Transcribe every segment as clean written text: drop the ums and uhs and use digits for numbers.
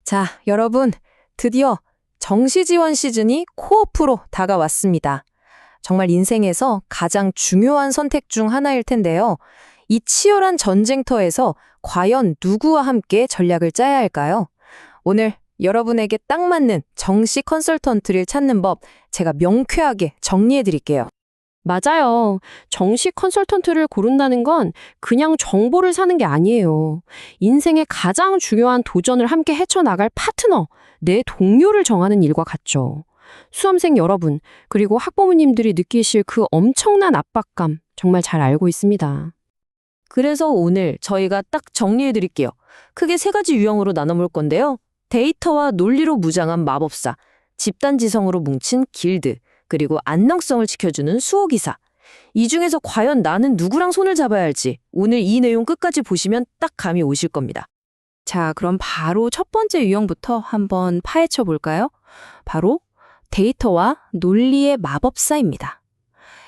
자, 여러분, 드디어 정시 지원 시즌이 코앞으로 다가왔습니다. 정말 인생에서 가장 중요한 선택 중 하나일 텐데요. 이 치열한 전쟁터에서 과연 누구와 함께 전략을 짜야 할까요? 오늘 여러분에게 딱 맞는 정시 컨설턴트를 찾는 법 제가 명쾌하게 정리해 드릴게요. 맞아요. 정식 컨설턴트를 고른다는 건 그냥 정보를 사는 게 아니에요. 인생의 가장 중요한 도전을 함께 헤쳐나갈 파트너, 내 동료를 정하는 일과 같죠. 수험생 여러분, 그리고 학부모님들이 느끼실 그 엄청난 압박감 정말 잘 알고 있습니다. 그래서 오늘 저희가 딱 정리해 드릴게요. 크게 세 가지 유형으로 나눠볼 건데요. 데이터와 논리로 무장한 마법사, 집단지성으로 뭉친 길드, 그리고 안정성을 지켜주는 수호기사. 이 중에서 과연 나는 누구랑 손을 잡아야 할지 오늘 이 내용 끝까지 보시면 딱 감이 오실 겁니다. 자, 그럼 바로 첫 번째 유형부터 한번 파헤쳐 볼까요? 바로 데이터와 논리의 마법사입니다.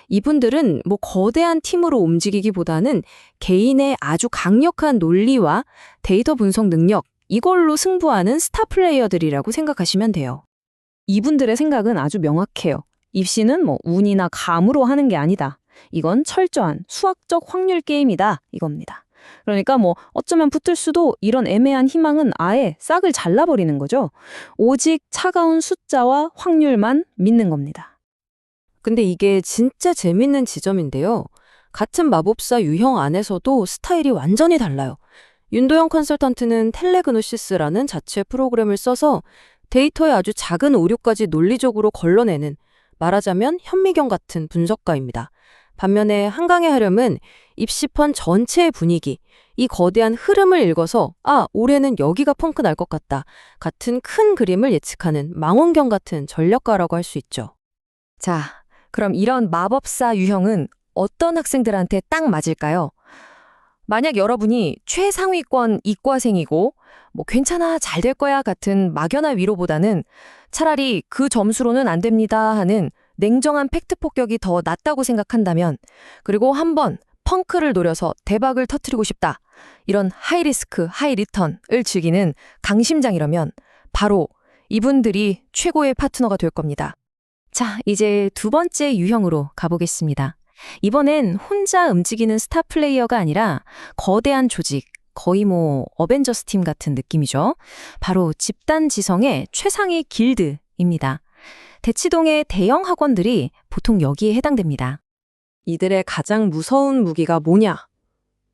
이분들은 거대한 팀으로 움직이기보다는 개인의 아주 강력한 논리와 데이터 분석 능력, 이걸로 승부하는 스타 플레이어들이라고 생각하시면 돼요. 이분들의 생각은 아주 명확해요. 입시는 운이나 감으로 하는 게 아니다. 이건 철저한 수학적 확률 게임이다. 이겁니다. 그러니까 어쩌면 붙을 수도 이런 애매한 희망은 아예 싹을 잘라버리는 거죠. 오직 차가운 숫자와 확률만 믿는 겁니다. 근데 이게 진짜 재밌는 지점인데요. 같은 마법사 유형 안에서도 스타일이 완전히 달라요. 윤도영 컨설턴트는 텔레그노시스라는 자체 프로그램을 써서 데이터의 아주 작은 오류까지 논리적으로 걸러내는, 말하자면 현미경 같은 분석가입니다. 반면에 한강의 하렴은 입시판 전체의 분위기, 이 거대한 흐름을 읽어서 올해는 여기가 펑크 날 것 같다 같은 큰 그림을 예측하는 망원경 같은 전략가라고 할 수 있죠. 자, 그럼 이런 마법사 유형은 어떤 학생들한테 딱 맞을까요? 만약 여러분이 최상위권 이과생이고 괜찮아, 잘 될 거야 같은 막연한 위로보다는 차라리 그 점수로는 안 됩니다 하는 냉정한 팩트 폭격이 더 낫다고 생각한다면, 그리고 한번 펑크를 노려서 대박을 터뜨리고 싶다, 이런 하이리스크 하이리턴을 즐기는 강심장이라면 바로 이분들이 최고의 파트너가 될 겁니다. 자, 이제 두 번째 유형으로 가보겠습니다. 이번엔 혼자 움직이는 스타 플레이어가 아니라 거대한 조직, 거의 어벤져스 팀 같은 느낌이죠. 바로 집단지성의 최상위 길드입니다. 대치동의 대형 학원들이 보통 여기에 해당됩니다. 이들의 가장 무서운 무기가 뭐냐?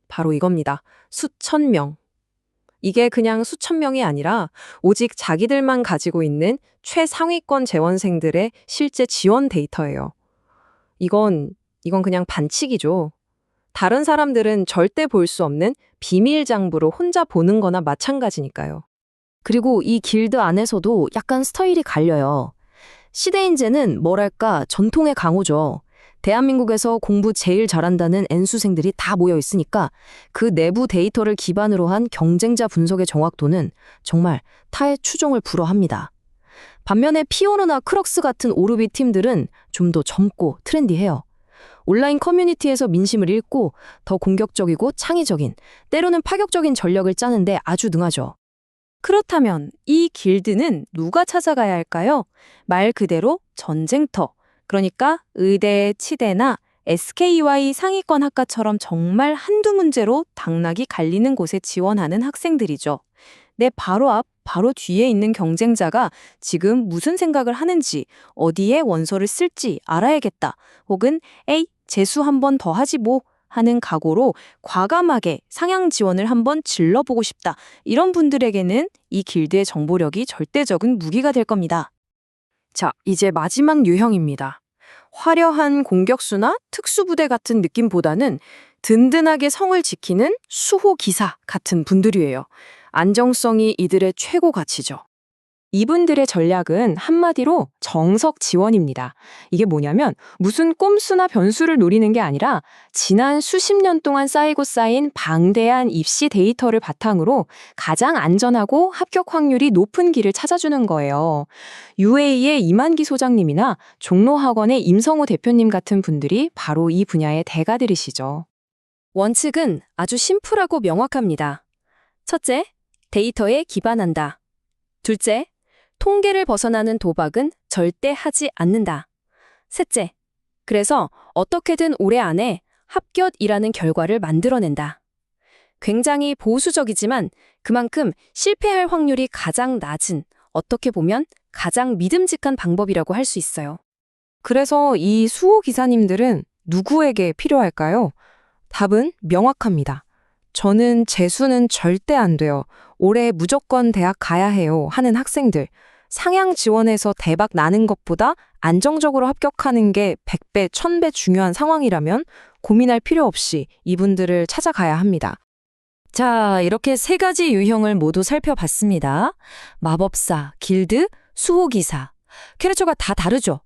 바로 이겁니다. 수천 명. 이게 그냥 수천 명이 아니라 오직 자기들만 가지고 있는 최상위권 재원생들의 실제 지원 데이터예요. 이건 그냥 반칙이죠. 다른 사람들은 절대 볼 수 없는 비밀 장부로 혼자 보는 거나 마찬가지니까요. 그리고 이 길드 안에서도 약간 스타일이 갈려요. 시대인재는 뭐랄까 전통의 강호죠. 대한민국에서 공부 제일 잘한다는 N수생들이 다 모여 있으니까 그 내부 데이터를 기반으로 한 경쟁자 분석의 정확도는 정말 타의 추종을 불허합니다. 반면에 피오르나 크럭스 같은 오르비 팀들은 좀 더 젊고 트렌디해요. 온라인 커뮤니티에서 민심을 읽고 더 공격적이고 창의적인, 때로는 파격적인 전략을 짜는데 아주 능하죠. 그렇다면 이 길드는 누가 찾아가야 할까요? 말 그대로 전쟁터, 그러니까 의대, 치대나 SKY 상위권 학과처럼 정말 한두 문제로 당락이 갈리는 곳에 지원하는 학생들이죠. 내 바로 앞, 바로 뒤에 있는 경쟁자가 지금 무슨 생각을 하는지, 어디에 원서를 쓸지 알아야겠다. 혹은 에이, 재수 한 번 더 하지 하는 각오로 과감하게 상향 지원을 한번 질러보고 싶다. 이런 분들에게는 이 길드의 정보력이 절대적인 무기가 될 겁니다. 자, 이제 마지막 유형입니다. 화려한 공격수나 특수부대 같은 느낌보다는 든든하게 성을 지키는 수호기사 같은 분들이에요. 안정성이 이들의 최고 가치죠. 이분들의 전략은 한마디로 정석 지원입니다. 이게 뭐냐면 무슨 꼼수나 변수를 노리는 게 아니라 지난 수십 년 동안 쌓이고 쌓인 방대한 입시 데이터를 바탕으로 가장 안전하고 합격 확률이 높은 길을 찾아주는 거예요. UA의 이만기 소장님이나 종로학원의 임성호 대표님 같은 분들이 바로 이 분야의 대가들이시죠. 원칙은 아주 심플하고 명확합니다. 첫째, 데이터에 기반한다. 둘째, 통계를 벗어나는 도박은 절대 하지 않는다. 셋째, 그래서 어떻게든 올해 안에 합격이라는 결과를 만들어낸다. 굉장히 보수적이지만 그만큼 실패할 확률이 가장 낮은, 어떻게 보면 가장 믿음직한 방법이라고 할 수 있어요. 그래서 이 수호 기사님들은 누구에게 필요할까요? 답은 명확합니다. 저는 재수는 절대 안 돼요. 올해 무조건 대학 가야 해요. 하는 학생들. 상향 지원해서 대박 나는 것보다 안정적으로 합격하는 게 100배, 1000배 중요한 상황이라면 고민할 필요 없이 이분들을 찾아가야 합니다. 자, 이렇게 세 가지 유형을 모두 살펴봤습니다. 마법사, 길드, 수호기사. 캐릭터가 다 다르죠?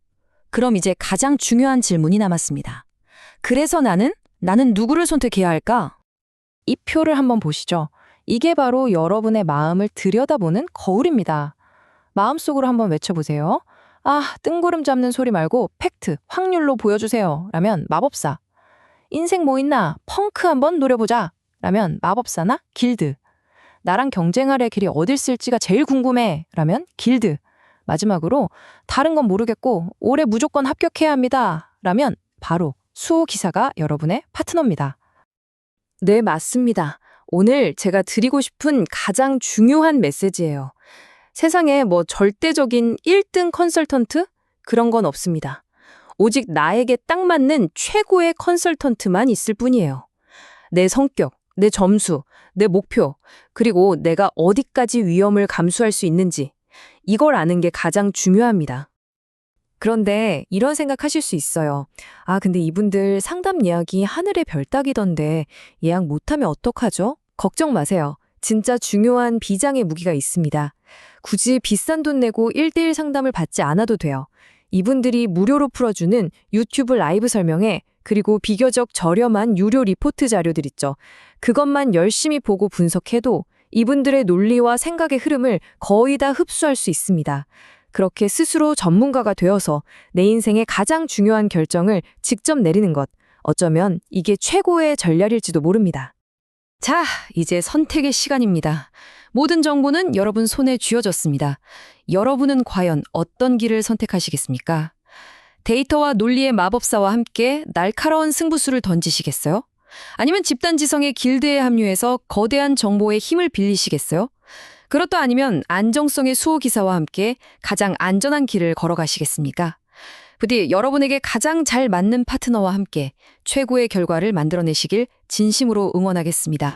그럼 이제 가장 중요한 질문이 남았습니다. 그래서 나는 누구를 선택해야 할까? 이 표를 한번 보시죠. 이게 바로 여러분의 마음을 들여다보는 거울입니다. 마음속으로 한번 외쳐보세요. 아, 뜬구름 잡는 소리 말고 팩트, 확률로 보여주세요. 라면 마법사. 인생 뭐 있나? 펑크 한번 노려보자. 라면 마법사나 길드. 나랑 경쟁할 의 길이 어딜 쓸지가 제일 궁금해. 라면 길드. 마지막으로 다른 건 모르겠고 올해 무조건 합격해야 합니다. 라면 바로 수호기사가 여러분의 파트너입니다. 네, 맞습니다. 오늘 제가 드리고 싶은 가장 중요한 메시지예요. 세상에 뭐 절대적인 1등 컨설턴트? 그런 건 없습니다. 오직 나에게 딱 맞는 최고의 컨설턴트만 있을 뿐이에요. 내 성격, 내 점수, 내 목표, 그리고 내가 어디까지 위험을 감수할 수 있는지, 이걸 아는 게 가장 중요합니다. 그런데 이런 생각하실 수 있어요. 아, 근데 이분들 상담 예약이 하늘의 별 따기던데 예약 못하면 어떡하죠? 걱정 마세요. 진짜 중요한 비장의 무기가 있습니다. 굳이 비싼 돈 내고 1대1 상담을 받지 않아도 돼요. 이분들이 무료로 풀어주는 유튜브 라이브 설명회, 그리고 비교적 저렴한 유료 리포트 자료들 있죠. 그것만 열심히 보고 분석해도 이분들의 논리와 생각의 흐름을 거의 다 흡수할 수 있습니다. 그렇게 스스로 전문가가 되어서 내 인생의 가장 중요한 결정을 직접 내리는 것, 어쩌면 이게 최고의 전략일지도 모릅니다. 자, 이제 선택의 시간입니다. 모든 정보는 여러분 손에 쥐어졌습니다. 여러분은 과연 어떤 길을 선택하시겠습니까? 데이터와 논리의 마법사와 함께 날카로운 승부수를 던지시겠어요? 아니면 집단지성의 길드에 합류해서 거대한 정보의 힘을 빌리시겠어요? 그렇다 아니면 안정성의 수호기사와 함께 가장 안전한 길을 걸어가시겠습니까? 부디 여러분에게 가장 잘 맞는 파트너와 함께 최고의 결과를 만들어내시길 진심으로 응원하겠습니다.